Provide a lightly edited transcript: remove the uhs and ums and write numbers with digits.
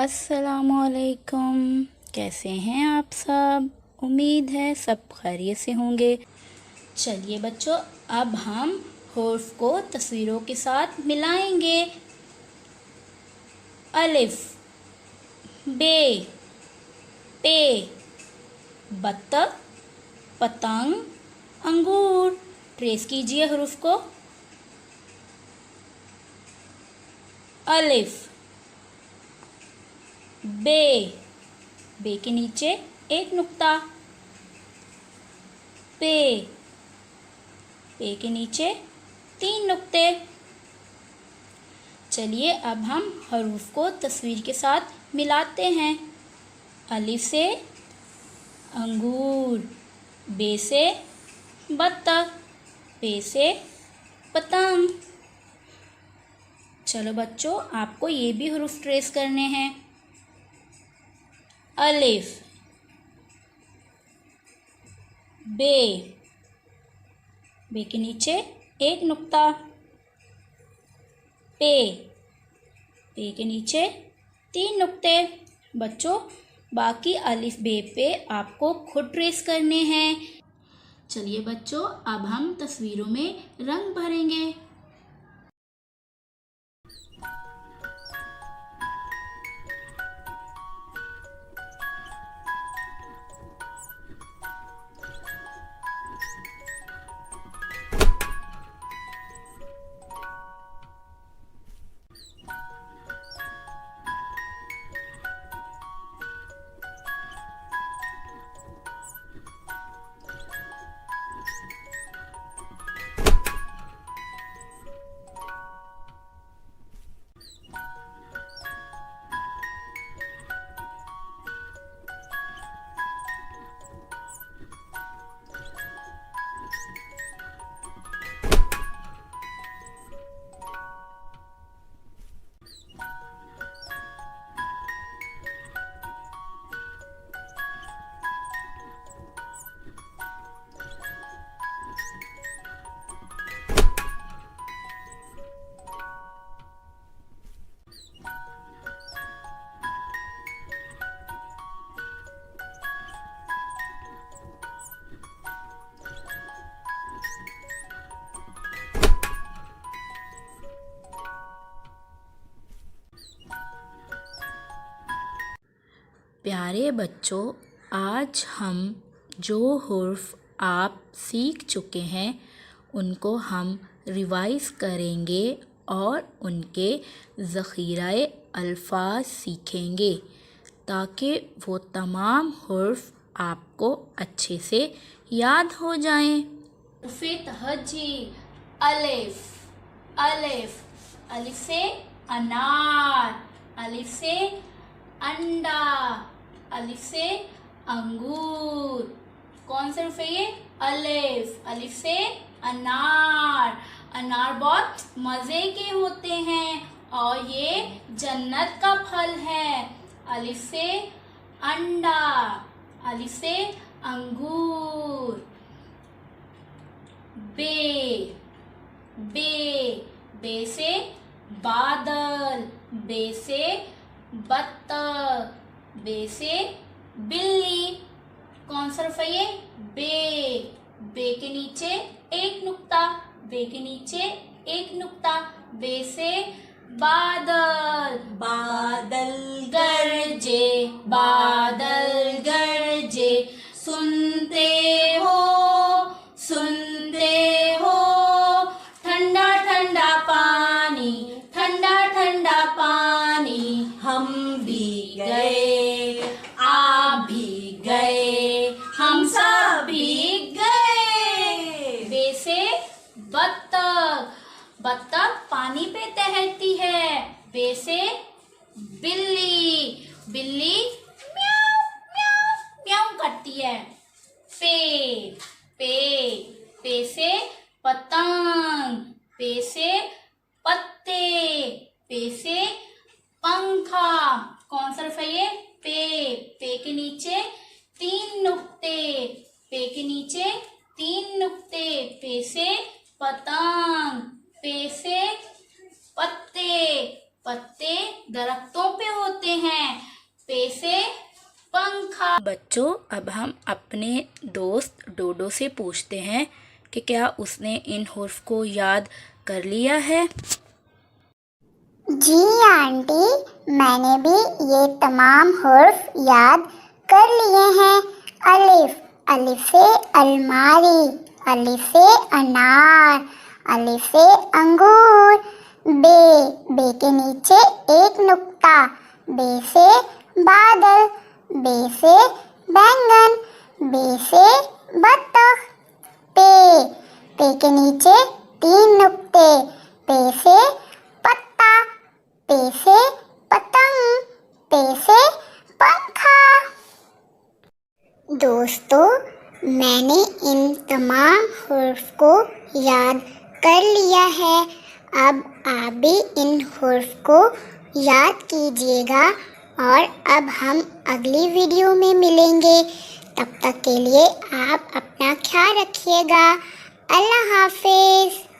अस्सलामुअलैकुम। कैसे हैं आप सब? उम्मीद है सब खैरियत से होंगे। चलिए बच्चों, अब हम हुर्फ को तस्वीरों के साथ मिलाएंगे। अलिफ, बे, पे, बत्तख, पतंग, अंगूर। ट्रेस कीजिए हुर्फ को। अलिफ, बे, बे के नीचे एक नुक्ता, पे, पे के नीचे 3 नुक्ते। चलिए अब हम हरूफ को तस्वीर के साथ मिलाते हैं। अलिफ से अंगूर, बे से बत्तख, पे से पतंग। चलो बच्चों, आपको ये भी हरूफ ट्रेस करने हैं। अलिफ, बे, बे के नीचे एक नुक्ता, पे, पे के नीचे 3 नुक्ते। बच्चों, बाकी अलिफ बे पे आपको खुद ट्रेस करने हैं। चलिए बच्चों, अब हम तस्वीरों में रंग भरेंगे। प्यारे बच्चों, आज हम जो हुर्फ आप सीख चुके हैं उनको हम रिवाइज़ करेंगे और उनके ज़ख़ीराए अल्फाज सीखेंगे ताकि वो तमाम हुर्फ आपको अच्छे से याद हो जाएं। हुर्फ़े तहज्जी। अलिफ, अलिफ, अलिफ से अनार, अलिफ से अंडा, अलिफ से अंगूर। कौन सा हुर्फ है ये? अलिफ, अलिफ से अनार। अनार बहुत मज़े के होते हैं और ये जन्नत का फल है। अलिफ से अंडा, अलिफ से अंगूर। बे, बे, बे से बादल, बे से बत्तख, बे से बिल्ली। कौन सा हुर्फ है ये? बे, बे के नीचे एक नुक्ता, बे के नीचे एक नुक्ता। बे से बादल, बादल गरजे, बादल गरजे। सुनते हो, सुनते हो, ठंडा ठंडा पानी, ठंडा ठंडा पानी। हम भी गए, आप भी गए, हम सब भीग गए। बे से बत्तख, बत्तख पानी पे तैरती है। बे से बिल्ली, बिल्ली म्याऊ म्याऊ म्याऊ करती है। पे, पे, पे से पतंग, पे से पत्ते, पे से पंखा। कौन सा हुर्फ है ये? पे, पे के नीचे 3 नुक्ते, पे के नीचे 3 नुक्ते। पे से पतंग, पे से पत्ते, पत्ते दरख्तों पे होते हैं। बच्चों, अब हम अपने दोस्त डोडो से पूछते हैं कि क्या उसने इन हुर्फ को याद कर लिया है। जी आंटी, मैंने भी ये तमाम हुर्फ याद कर लिए हैं। अलिफ, अलिफ से अलमारी, अलिफ से अनार, अलिफ से अंगूर। बे, बे के नीचे एक नुक्ता, बे से बादल, बे से बैंगन, बे से बत्तख। पे, पे के नीचे 3 नुक्ते, पे से पत्ता, पे से पतंग, पे से पंखा। दोस्तों, मैंने इन तमाम हुर्फ को याद कर लिया है। अब आप भी इन हुर्फ को याद कीजिएगा और अब हम अगली वीडियो में मिलेंगे। तब तक के लिए आप अपना ख्याल रखिएगा। अल्लाह हाफिज़।